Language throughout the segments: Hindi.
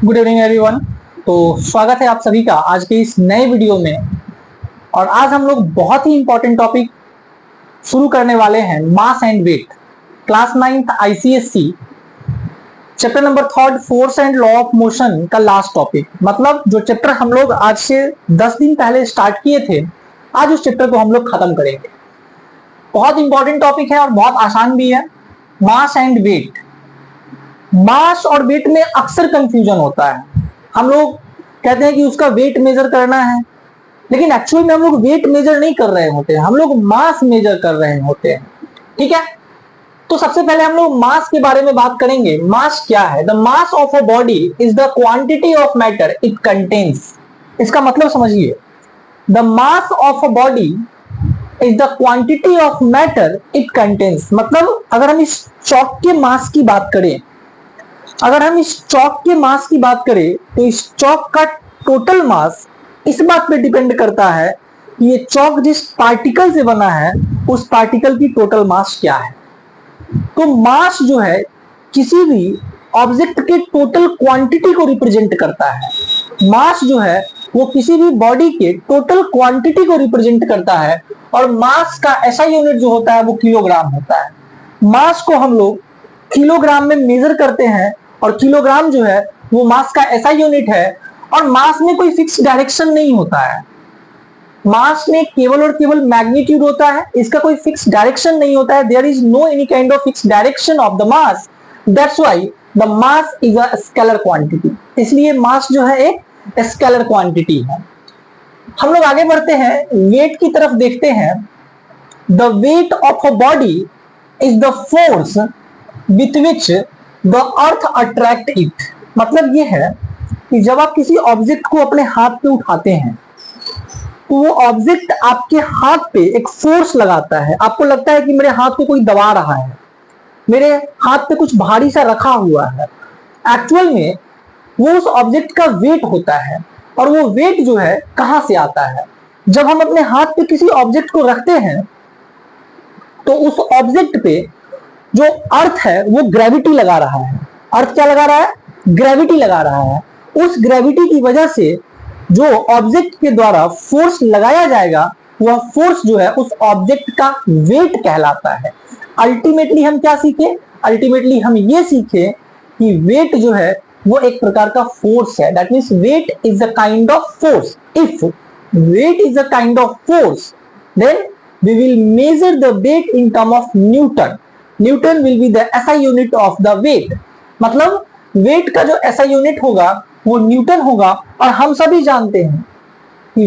Good evening everyone. तो स्वागत है आप सभी का आज के इस नए वीडियो में। और आज हम लोग बहुत ही इंपॉर्टेंट टॉपिक शुरू करने वाले हैं, mass and weight, class 9th ICSE chapter number 3 force and law of motion का लास्ट टॉपिक। मतलब जो चैप्टर हम लोग आज से 10 दिन पहले स्टार्ट किए थे, आज उस चैप्टर को हम लोग खत्म करेंगे। बहुत इंपॉर्टेंट टॉपिक है और बहुत आसान भी है, मास एंड वेट। मास और वेट में अक्सर कंफ्यूजन होता है। हम लोग कहते हैं कि उसका वेट मेजर करना है, लेकिन एक्चुअल में हम लोग वेट मेजर नहीं कर रहे होते हैं, हम लोग मास मेजर कर रहे होते हैं। ठीक है, तो सबसे पहले हम लोग मास के बारे में बात करेंगे। मास क्या है? The mass of a body is the quantity of matter it contains. इसका मतलब समझिए, the mass of a body is the quantity of matter it contains. मतलब अगर हम इस चौक के मास की बात करें, तो इस चौक का टोटल मास इस बात पे डिपेंड करता है कि ये चौक जिस पार्टिकल से बना है उस पार्टिकल की टोटल मास क्या है। तो मास जो है किसी भी ऑब्जेक्ट के टोटल क्वांटिटी को रिप्रेजेंट करता है। मास जो है वो किसी भी बॉडी के टोटल क्वांटिटी को रिप्रेजेंट करता है, और मास का ऐसा यूनिट जो होता है वो किलोग्राम होता है। मास को हम लोग किलोग्राम में मेजर करते हैं, और किलोग्राम जो है वो मास का ऐसा यूनिट है। और मास में कोई फिक्स डायरेक्शन नहीं होता है, मास में केवल और केवल मैग्नीट्यूड होता है, इसका कोई फिक्स डायरेक्शन नहीं होता है। There is no any kind of fix direction of the mass, that's why the mass is a scalar quantity. इसलिए मास जो है एक स्केलर क्वांटिटी है। हम लोग आगे बढ़ते हैं, वेट की तरफ देखते हैं। The weight of a body is the force with which the earth attract it. मतलब ये है कि जब आप किसी ऑब्जेक्ट को अपने हाथ पे उठाते हैं तो वो ऑब्जेक्ट आपके हाथ पे एक फोर्स लगाता है। आपको लगता है कि मेरे हाथ को कोई दबा रहा है, मेरे हाथ पे कुछ भारी सा रखा हुआ है। एक्चुअल में वो उस ऑब्जेक्ट का वेट होता है। और वो वेट जो है कहां से आता है? जब हम अपने हाथ पे किसी ऑब्जेक्ट को रखते हैं तो उस ऑब्जेक्ट पे जो अर्थ है वो ग्रेविटी लगा रहा है। अर्थ क्या लगा रहा है? ग्रेविटी लगा रहा है। उस ग्रेविटी की वजह से जो ऑब्जेक्ट के द्वारा फोर्स लगाया जाएगा, वह फोर्स जो है उस ऑब्जेक्ट का वेट कहलाता है। अल्टीमेटली हम क्या सीखे? अल्टीमेटली हम ये सीखे कि वेट जो है वो एक प्रकार का फोर्स है। That means weight is a kind of force. If weight is a kind of force, then we will measure the weight in term of Newton. Newton will be the SI unit of the weight. मतलब वेट का जो SI यूनिट होगा वो न्यूटन होगा। और हम सभी जानते हैं कि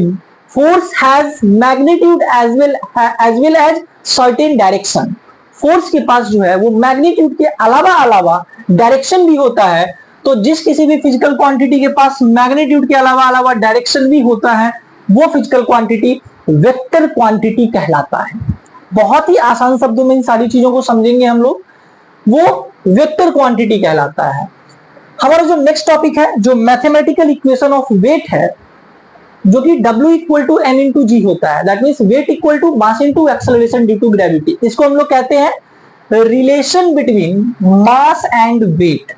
force has magnitude as well as certain direction. Force के पास जो है वो मैग्नीट्यूड के अलावा डायरेक्शन भी होता है। तो जिस किसी भी फिजिकल क्वांटिटी के पास मैग्नीट्यूड के अलावा डायरेक्शन भी होता है, वो फिजिकल क्वांटिटी वेक्टर क्वांटिटी कहलाता है। बहुत ही आसान शब्दों में इन सारी चीजों को समझेंगे हम लोग, वो वेक्टर क्वांटिटी कहलाता है। हमारा जो नेक्स्ट टॉपिक है, जो मैथमेटिकल इक्वेशन ऑफ वेट है, जो कि W equal to N into g होता है। That means weight equal to mass into acceleration due to gravity. इसको हम लोग कहते हैं relation between mass and weight.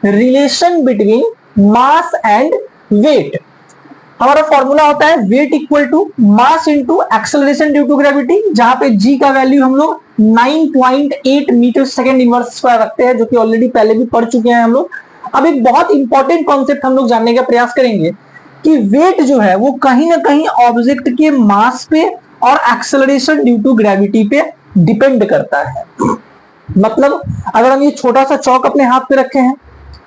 Relation between mass and weight. हमारा फॉर्मूला होता है weight equal to mass into acceleration due to gravity, जहां पे जी का वैल्यू हम लोग 9.8 मीटर सेकेंड इनवर्स स्क्वायर रखते हैं, जो कि ऑलरेडी पहले भी पढ़ चुके हैं हम लोग। अब एक बहुत इंपॉर्टेंट कॉन्सेप्ट हम लोग जानने का प्रयास करेंगे कि वेट जो है वो कहीं ना कहीं ऑब्जेक्ट के मास पे और एक्सेलरेशन ड्यू टू ग्रेविटी पे डिपेंड करता है। मतलब अगर हम ये छोटा सा चौक अपने हाथ पे रखे हैं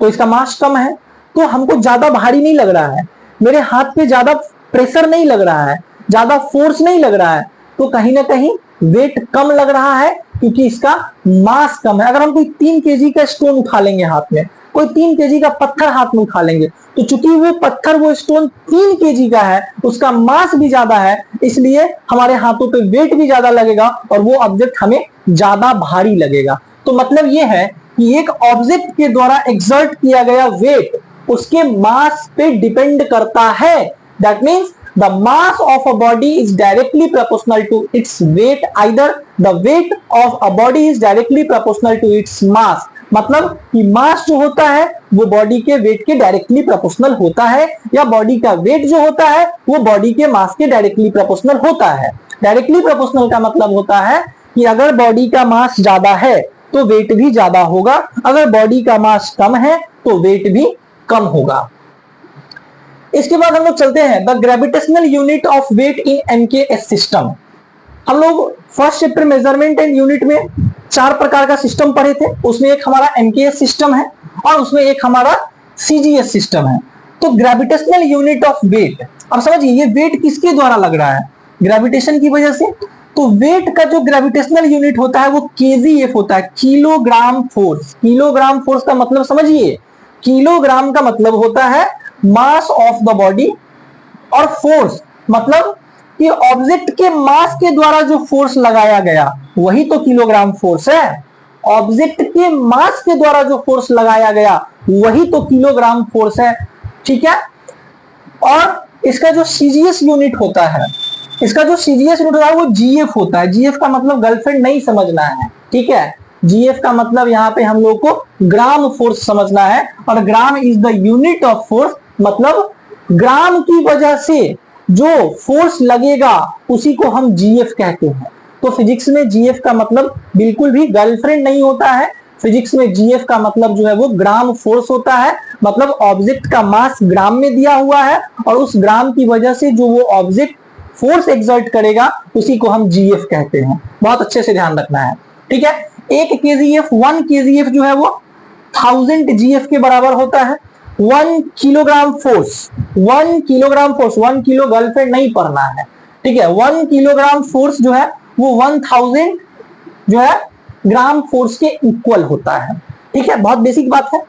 तो इसका मास कम है, तो हमको ज्यादा भारी नहीं लग रहा है, मेरे हाथ पे ज्यादा प्रेशर नहीं लग रहा है, ज्यादा फोर्स नहीं लग रहा है, तो कहीं ना कहीं वेट कम लग रहा है क्योंकि इसका मास कम है। अगर हम कोई 3 केजी का स्टोन उठा लेंगे हाथ में, कोई 3 केजी का पत्थर हाथ में उठा लेंगे, तो चूंकि वो पत्थर, वो स्टोन 3 केजी का है, उसका मास भी ज्यादा है, इसलिए हमारे हाथों पे वेट भी ज्यादा लगेगा और वो ऑब्जेक्ट हमें ज्यादा भारी लगेगा। तो मतलब ये है कि एक ऑब्जेक्ट के द्वारा एक्सर्ट किया गया वेट उसके मास पे डिपेंड करता है। That means the mass of a body is directly proportional to its weight. Either the weight of a body is directly proportional to its mass. मतलब कि मास जो होता है वो बॉडी के वेट के डायरेक्टली प्रोपोर्शनल होता है, या बॉडी का वेट जो होता है वो बॉडी के मास के डायरेक्टली प्रोपोर्शनल होता है। डायरेक्टली प्रोपोर्शनल का मतलब होता है कि अगर बॉडी का मास ज्यादा है तो वेट भी ज्यादा होगा, अगर बॉडी का मास कम है तो वेट भी कम होगा। इसके बाद हम लोग चलते हैं the gravitational unit of weight in MKS system. हम लोग first chapter measurement and unit में 4 प्रकार का सिस्टम पढ़े थे, उसमें एक हमारा एमकेएस सिस्टम है और उसमें एक हमारा सीजीएस सिस्टम है। तो ग्रेविटेशनल यूनिट ऑफ वेट, अब समझिए ये वेट किसके द्वारा लग रहा है, ग्रेविटेशन की वजह से। तो वेट का जो ग्रेविटेशनल यूनिट होता है वो केजीएफ होता है, किलोग्राम फोर्स। किलोग्राम फोर्स का मतलब समझिए, किलोग्राम का मतलब होता है मास ऑफ द बॉडी, और फोर्स मतलब कि ऑब्जेक्ट के मास के द्वारा जो फोर्स लगाया गया वही तो किलोग्राम फोर्स है। ऑब्जेक्ट के मास के द्वारा जो फोर्स लगाया गया वही तो किलोग्राम फोर्स है, ठीक है। और इसका जो सीजीएस यूनिट होता है, इसका जो सीजीएस यूनिट होता है वो जीएफ होता है। जीएफ का मतलब गर्लफ्रेंड नहीं समझना है, ठीक है। जीएफ का मतलब यहाँ पे हम लोग को ग्राम फोर्स समझना है, और gram is the unit of force, मतलब ग्राम की वजह से जो फोर्स लगेगा उसी को हम जीएफ कहते हैं। तो फिजिक्स में जीएफ का मतलब बिल्कुल भी गर्लफ्रेंड नहीं होता है। फिजिक्स में जीएफ का मतलब जो है वो ग्राम फोर्स होता है, मतलब ऑब्जेक्ट का मास ग्राम में दिया हुआ है और उस ग्राम की वजह से जो वो ऑब्जेक्ट फोर्स एक्सर्ट करेगा उसी को हम जीएफ कहते हैं। बहुत अच्छे से ध्यान रखना है, ठीक है। 1 केजीएफ जो है वो 1000 जीएफ के बराबर होता है। 1 kilogram force, 1 kilogram force, 1 kilo girlfriend नहीं पढ़ना है, ठीक है। 1 किलोग्राम फोर्स जो है वो 1000 जो है ग्राम फोर्स के इक्वल होता है, ठीक है। बहुत बेसिक बात है।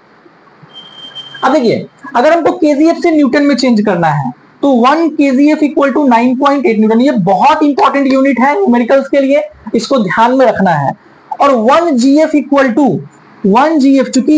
अब देखिए, अगर हमको केजीएफ से न्यूटन में चेंज करना है तो 1 केजीएफ इक्वल टू 9.8 न्यूटन। ये बहुत इंपॉर्टेंट यूनिट है न्यूमेरिकल्स के लिए, इसको ध्यान में रखना है। और 1 जीएफ इक्वल टू 1 जीएफ, चूंकि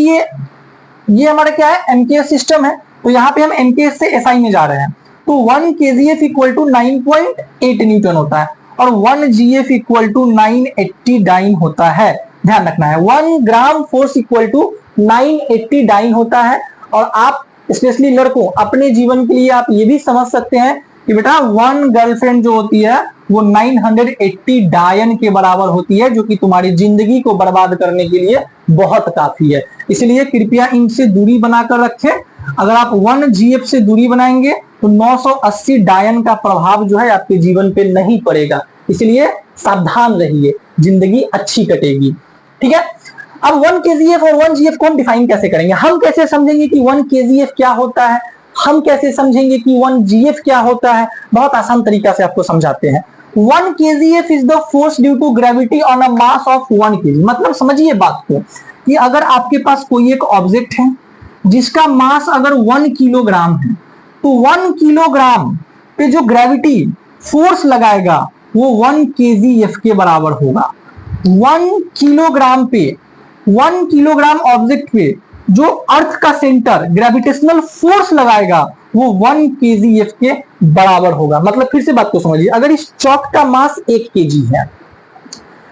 ये हमारा क्या है, एमकेएस सिस्टम है, तो यहाँ पे हम एमकेएस से एसआई में जा रहे हैं। तो 1 केजीएफ इक्वल टू 9.8 न्यूटन होता है और 1 जीएफ इक्वल टू 980 डाइन होता है। ध्यान रखना है, 1 gram force equal to 980 dine होता है। और आप स्पेशली लड़कों अपने जीवन के लिए आप ये भी समझ सकते हैं कि बेटा 1 गर्लफ्रेंड जो होती है वो 980 डायन के बराबर होती है, जो कि तुम्हारी जिंदगी को बर्बाद करने के लिए बहुत काफी है। इसलिए कृपया इनसे दूरी बनाकर रखें। अगर आप 1 जीएफ से दूरी बनाएंगे तो 980 डायन का प्रभाव जो है आपके जीवन पे नहीं पड़ेगा, इसलिए सावधान रहिए, जिंदगी अच्छी कटेगी, ठीक है। अब 1 केजीएफ और 1 जीएफ को हम डिफाइन कैसे करेंगे, हम कैसे समझेंगे कि 1 केजीएफ क्या होता है, हम कैसे समझेंगे कि 1 जीएफ क्या होता है। बहुत आसान तरीका से आपको समझाते हैं। 1 kgf is the force due to gravity on a mass of 1 kg। मतलब समझिए बात को कि अगर आपके पास कोई एक ऑब्जेक्ट है जिसका मास अगर 1 किलोग्राम है, तो 1 किलोग्राम पे जो ग्रेविटी फोर्स लगाएगा वो 1 kgf के बराबर होगा। 1 किलोग्राम पे, 1 किलोग्राम ऑब्जेक्ट पे जो अर्थ का सेंटर ग्रेविटेशनल फोर्स लगाएगा वो 1 kgf के बराबर होगा। मतलब फिर से बात को समझिए, अगर इस चौक का मास 1 kg है,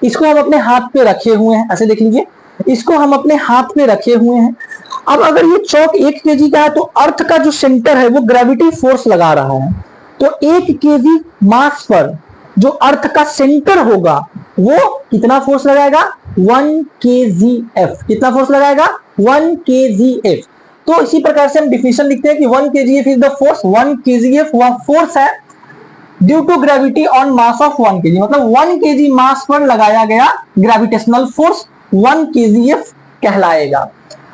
इसको हम अपने हाथ पे रखे हुए हैं, ऐसे देख लीजिए, इसको हम अपने हाथ पे रखे हुए हैं। अब अगर ये चौक 1 kg का है तो अर्थ का जो सेंटर है वो ग्रेविटी फोर्स लगा रहा है, तो 1 kg मास पर जो अर्थ का सेंटर होगा वो कितना फोर्स लगाएगा, 1 kgf। कितना फोर्स लगाएगा, 1 kgf। तो इसी प्रकार से हम डिफिनेशन लिखते हैं कि 1 kgf is the force, 1 kgf वह फोर्स है due to gravity on mass of 1 kg। मतलब 1 kg मास पर लगाया गया ग्रेविटेशनल फोर्स 1 kgf कहलाएगा।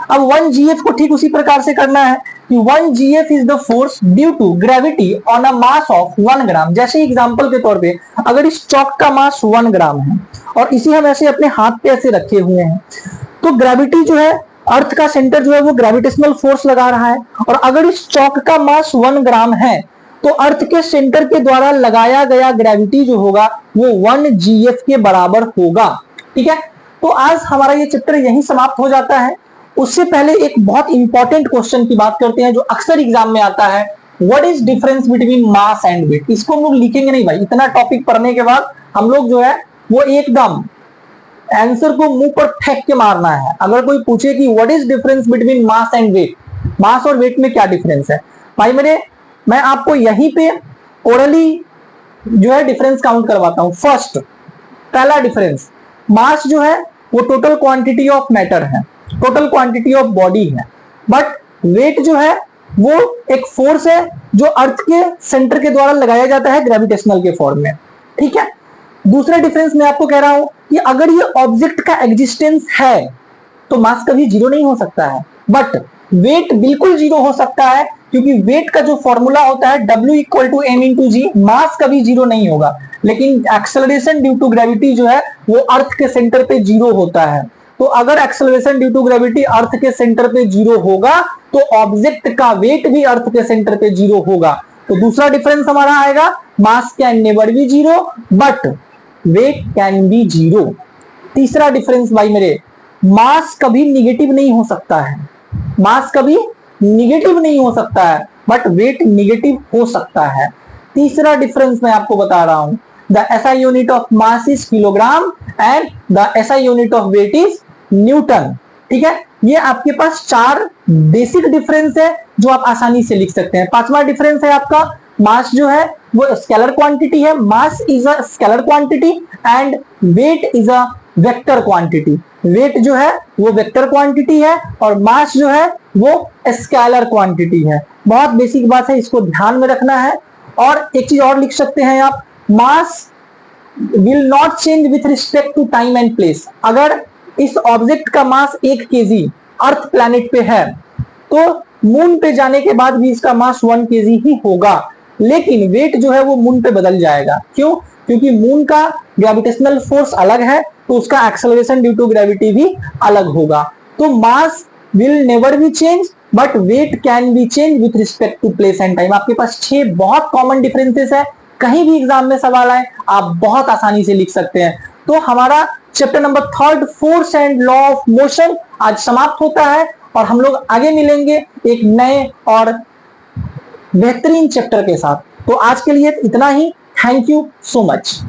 अब 1 gf को ठीक उसी प्रकार से करना है कि 1 gf is the force due to gravity on a mass of 1 gram. जैसे एग्जांपल के तौर पे अगर इस चौक का मास 1 ग्राम है और इसे हम ऐसे अपने हाथ पे ऐसे रखे हुए हैं, तो ग्रेविटी जो है, अर्थ का सेंटर जो है वो ग्रेविटेशनल फोर्स लगा रहा है। और अगर इस चौक का मास 1 ग्राम है तो अर्थ के सेंटर के द्वारा लगाया गया ग्रेविटी जो होगा वो 1 gf के बराबर होगा, ठीक है। तो आज हमारा ये चैप्टर यहीं समाप्त हो जाता है। उससे पहले एक बहुत इंपॉर्टेंट क्वेश्चन की बात करते हैं जो अक्सर एग्जाम में आता है, what is difference between mass and weight. इसको हम लोग लिखेंगे नहीं भाई, इतना टॉपिक पढ़ने के बाद हम लोग जो है वो एकदम आंसर को मुंह पर फेंक के मारना है। अगर कोई पूछे कि what is difference between mass and weight, mass और वेट में क्या डिफरेंस है, भाई मेरे मैं आपको यहीं पे ओरली जो है डिफरेंस काउंट करवाता हूं। फर्स्ट, पहला डिफरेंस, मास जो है वो टोटल क्वांटिटी ऑफ मैटर है, टोटल क्वांटिटी ऑफ बॉडी है, बट वेट जो है वो एक फोर्स है जो अर्थ के सेंटर के द्वारा लगाया जाता है ग्रेविटेशनल के फॉर्म में। ठीक है। दूसरा डिफरेंस मैं आपको कह रहा हूं कि अगर ये ऑब्जेक्ट का एग्जिस्टेंस है तो मास कभी जीरो नहीं हो सकता है, बट वेट बिल्कुल जीरो हो सकता है, क्योंकि वेट का जो फॉर्मूला होता है W equal to m into g, mass कभी जीरो नहीं होगा, लेकिन एक्सेलरेशन ड्यू टू ग्रेविटी जो है वो अर्थ के सेंटर पे जीरो होता है। तो अगर एक्सेलरेशन ड्यू टू ग्रेविटी अर्थ के सेंटर पे जीरो होगा तो ऑब्जेक्ट का वेट भी अर्थ के सेंटर पे जीरो होगा। तो दूसरा डिफरेंस हमारा आएगा, mass can never be zero but weight can be zero. तीसरा डिफरेंस भाई मेरे, मास कभी निगेटिव नहीं हो सकता है, मास कभी निगेटिव नहीं हो सकता है, बट वेट निगेटिव हो सकता है। तीसरा डिफरेंस मैं आपको बता रहा हूं, the SI unit of mass is kilogram and the SI unit of weight is newton. ठीक है, ये आपके पास चार बेसिक डिफरेंस है जो आप आसानी से लिख सकते हैं। पांचवा डिफरेंस है आपका, मास जो है वो स्केलर क्वांटिटी है, mass is a scalar quantity and weight is a vector quantity. Weight जो है वो वेक्टर क्वांटिटी है और मास जो है वो स्केलर क्वांटिटी है। बहुत बेसिक बात है, इसको ध्यान में रखना है। और एक चीज और लिख सकते हैं आप, mass will not change with respect to time and place. अगर इस ऑब्जेक्ट का मास 1 केजी अर्थ प्लैनेट पे है तो मून पे जाने के बाद भी इसका मास 1 केजी ही होगा, लेकिन वेट जो है वो मून पे बदल जाएगा। क्यों? क्योंकि मून का ग्रेविटेशनल फोर्स अलग है तो उसका एक्सेलरेशन ड्यू टू ग्रेविटी भी अलग होगा। तो mass will never be change but weight can be change with respect to place and time. आपके पास 6 बहुत कॉमन डिफरेंसेस है, कहीं भी एग्जाम में सवाल आए आप बहुत आसानी से लिख सकते हैं। तो हमारा chapter number 3 force and law of motion आज समाप्त होता है और हम लोग आगे मिलेंगे एक नए और बेहतरीन चैप्टर के साथ। तो आज के लिए इतना ही। Thank you so much.